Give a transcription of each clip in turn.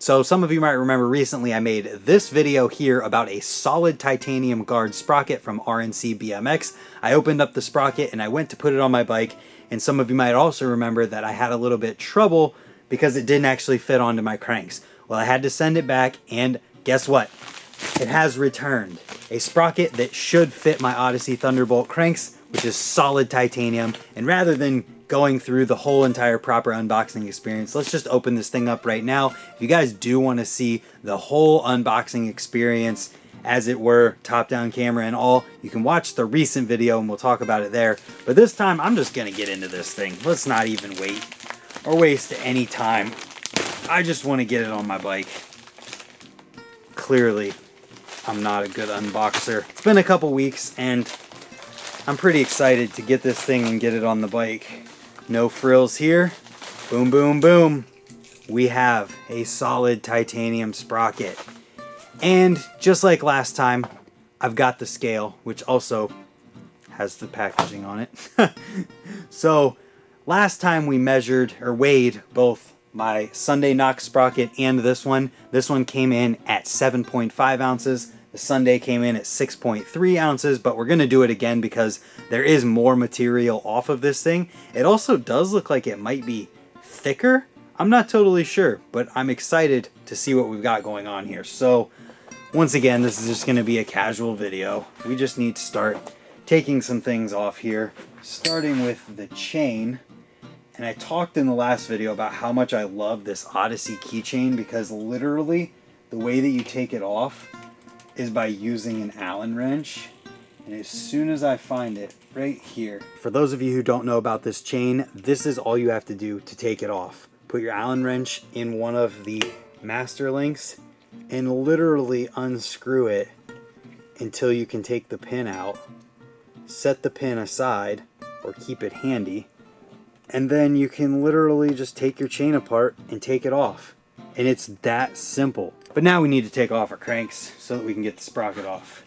So some of you might remember recently I made this video here about a solid titanium guard sprocket from RNC BMX. I opened up the sprocket and I went to put it on my bike, and some of you might also remember that I had a little bit trouble because it didn't actually fit onto my cranks. Well, I had to send it back, and guess what? It has returned. A sprocket that should fit my Odyssey Thunderbolt cranks, which is solid titanium. And rather than going through the whole entire proper unboxing experience, let's just open this thing up right now. If you guys do want to see the whole unboxing experience, as it were, top-down camera and all, you can watch the recent video and we'll talk about it there. But this time, I'm just gonna get into this thing. Let's not even wait or waste any time. I just want to get it on my bike. Clearly, I'm not a good unboxer. It's been a couple weeks and I'm pretty excited to get this thing and get it on the bike. No frills here. Boom, boom, boom. We have a solid titanium sprocket. And just like last time, I've got the scale, which also has the packaging on it. So last time we measured or weighed both my Sunday Knox sprocket and this one. This one came in at 7.5 ounces. The Sunday came in at 6.3 ounces, but we're going to do it again because there is more material off of this thing. It also does look like it might be thicker. I'm not totally sure, but I'm excited to see what we've got going on here. So once again, this is just going to be a casual video. We just need to start taking some things off here, starting with the chain. And I talked in the last video about how much I love this Odyssey keychain, because literally the way that you take it off is by using an Allen wrench. And as soon as I find it right here, for those of you who don't know about this chain, this is all you have to do to take it off. Put your Allen wrench in one of the master links and literally unscrew it until you can take the pin out. Set the pin aside or keep it handy. And then you can literally just take your chain apart and take it off. And it's that simple. But now we need to take off our cranks so that we can get the sprocket off.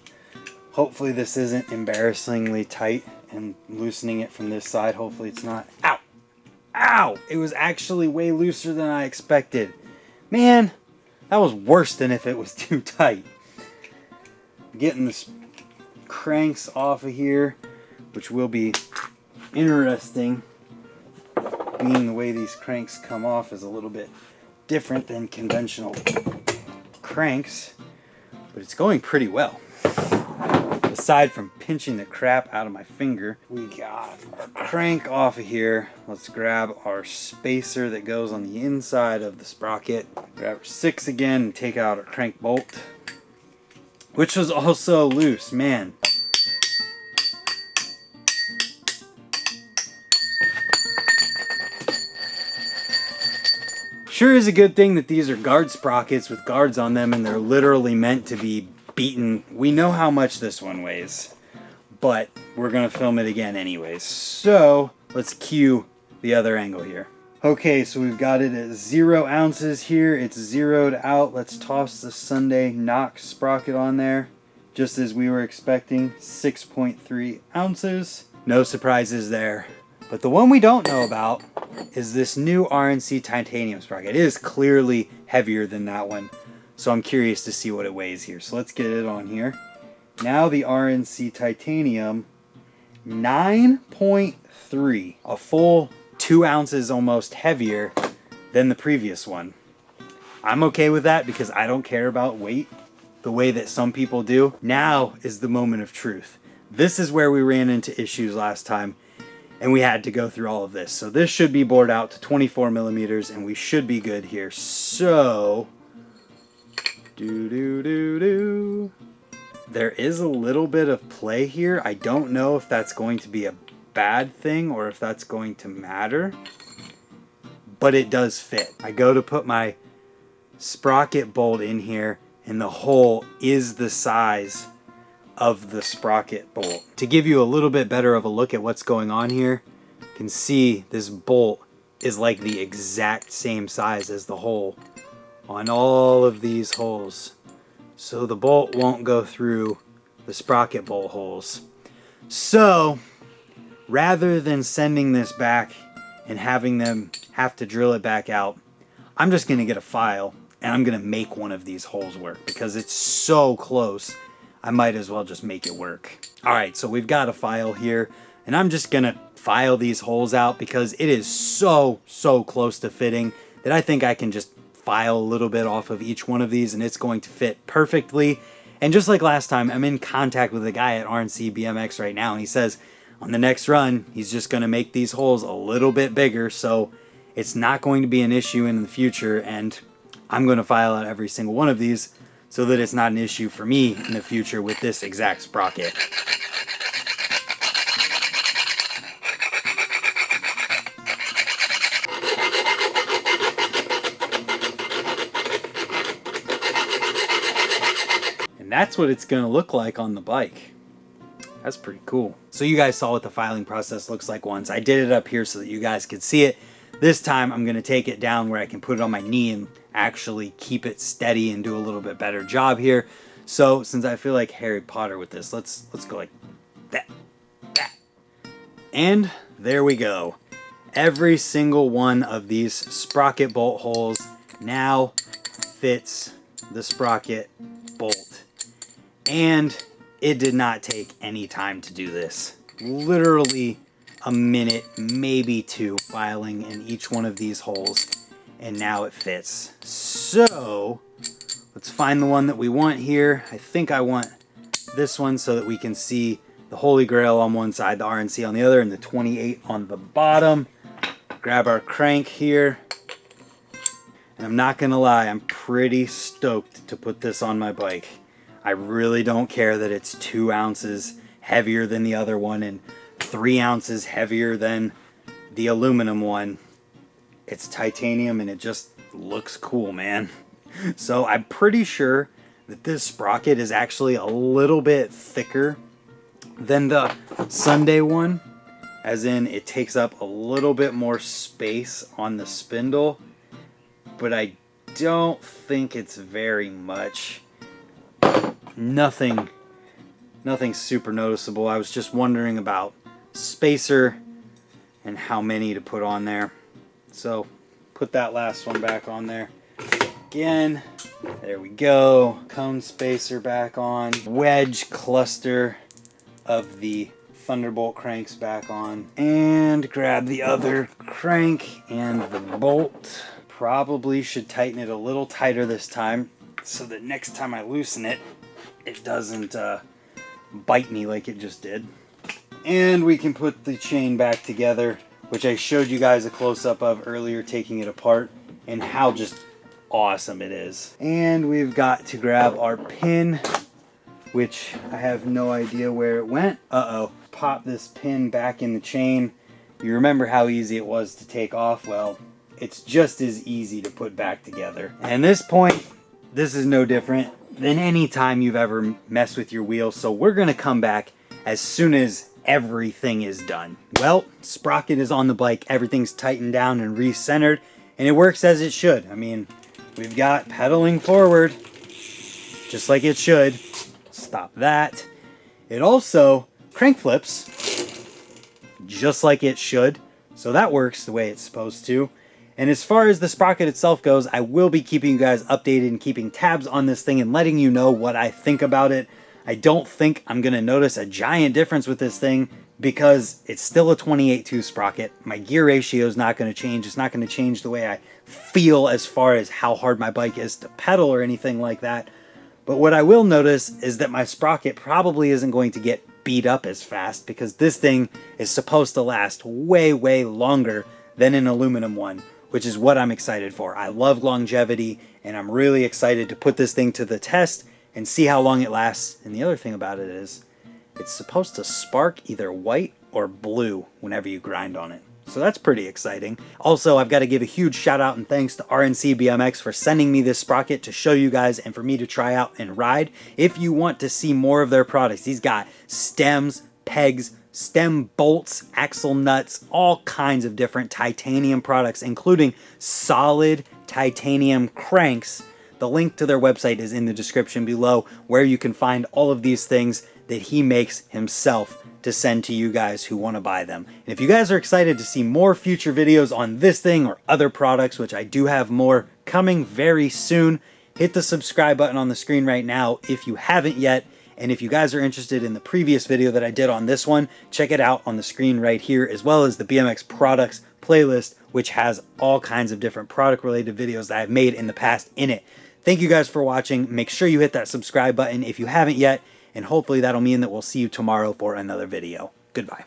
Hopefully this isn't embarrassingly tight, and loosening it from this side, hopefully it's not. Ow! Ow! It was actually way looser than I expected. Man, that was worse than if it was too tight. Getting the cranks off of here, which will be interesting. Being the way these cranks come off is a little bit different than conventional cranks, but it's going pretty well. Aside from pinching the crap out of my finger, we got our crank off of here. Let's grab our spacer that goes on the inside of the sprocket. Grab our 6 again and take out our crank bolt, which was also loose, man. Sure is a good thing that these are guard sprockets with guards on them, and they're literally meant to be beaten. We know how much this one weighs, but we're gonna film it again anyways. So let's cue the other angle here. Okay, so we've got it at 0 ounces here. It's zeroed out. Let's toss the Sunday Knox sprocket on there. Just as we were expecting, 6.3 ounces. No surprises there. But the one we don't know about is this new RNC titanium sprocket. It is clearly heavier than that one, so I'm curious to see what it weighs here. So let's get it on here. Now the RNC titanium, 9.3, a full 2 ounces almost heavier than the previous one. I'm okay with that because I don't care about weight the way that some people do. Now is the moment of truth. This is where we ran into issues last time, and we had to go through all of this. So this should be bored out to 24 millimeters, and we should be good here. So, there is a little bit of play here. I don't know if that's going to be a bad thing or if that's going to matter, but it does fit. I go to put my sprocket bolt in here, and the hole is the size of the sprocket bolt. To give you a little bit better of a look at what's going on here, you can see this bolt is like the exact same size as the hole on all of these holes. So the bolt won't go through the sprocket bolt holes. So rather than sending this back and having them have to drill it back out, I'm just going to get a file and I'm gonna make one of these holes work because it's so close. I might as well just make it work. All right, so we've got a file here, and I'm just gonna file these holes out because it is so close to fitting that I think I can just file a little bit off of each one of these and it's going to fit perfectly. And just like last time, I'm in contact with a guy at RNC BMX right now, and he says on the next run, he's just gonna make these holes a little bit bigger, so it's not going to be an issue in the future, and I'm gonna file out every single one of these so that it's not an issue for me in the future with this exact sprocket. That's what it's going to look like on the bike. That's pretty cool. So you guys saw what the filing process looks like once. I did it up here so that you guys could see it. This time I'm going to take it down where I can put it on my knee and actually keep it steady and do a little bit better job here. So since I feel like Harry Potter with this, let's go like that. And there we go. Every single one of these sprocket bolt holes now fits the sprocket bolt. And it did not take any time to do this. Literally a minute, maybe two, filing in each one of these holes, and now it fits. So let's find the one that we want here. I think I want this one so that we can see the Holy Grail on one side, the RNC on the other, and the 28 on the bottom. Grab our crank here. And I'm not gonna lie, I'm pretty stoked to put this on my bike. I really don't care that it's 2 ounces heavier than the other one and 3 ounces heavier than the aluminum one. It's titanium and it just looks cool, man. So I'm pretty sure that this sprocket is actually a little bit thicker than the Sunday one, as in it takes up a little bit more space on the spindle, but I don't think it's very much. Nothing super noticeable. I was just wondering about spacer and how many to put on there. So put that last one back on there again. There we go. Cone spacer back on. Wedge cluster of the Thunderbolt cranks back on. And grab the other crank and the bolt. Probably should tighten it a little tighter this time so that next time I loosen it, it doesn't bite me like it just did. And we can put the chain back together, which I showed you guys a close-up of earlier, taking it apart, and how just awesome it is. And we've got to grab our pin, which I have no idea where it went. Pop this pin back in the chain. You remember how easy it was to take off? Well, it's just as easy to put back together. And at this point, this is no different than any time you've ever messed with your wheel. So we're gonna come back as soon as everything is done. Well, sprocket is on the bike, everything's tightened down and recentered, and it works as it should. I mean, we've got pedaling forward, just like it should. Stop that. It also crank flips, just like it should. So that works the way it's supposed to. And as far as the sprocket itself goes, I will be keeping you guys updated and keeping tabs on this thing and letting you know what I think about it. I don't think I'm going to notice a giant difference with this thing because it's still a 28-2 sprocket. My gear ratio is not going to change. It's not going to change the way I feel as far as how hard my bike is to pedal or anything like that. But what I will notice is that my sprocket probably isn't going to get beat up as fast because this thing is supposed to last way longer than an aluminum one, which is what I'm excited for. I love longevity, and I'm really excited to put this thing to the test and see how long it lasts. And the other thing about it is it's supposed to spark either white or blue whenever you grind on it. So that's pretty exciting. Also, I've got to give a huge shout out and thanks to RNC BMX for sending me this sprocket to show you guys and for me to try out and ride. If you want to see more of their products, he's got stems, pegs, stem bolts, axle nuts, all kinds of different titanium products, including solid titanium cranks. The link to their website is in the description below, where you can find all of these things that he makes himself to send to you guys who want to buy them. And if you guys are excited to see more future videos on this thing or other products, which I do have more coming very soon. Hit the subscribe button on the screen right now if you haven't yet. And if you guys are interested in the previous video that I did on this one, check it out on the screen right here, as well as the BMX products playlist, which has all kinds of different product related videos that I've made in the past in it. Thank you guys for watching. Make sure you hit that subscribe button if you haven't yet, and hopefully that'll mean that we'll see you tomorrow for another video. Goodbye.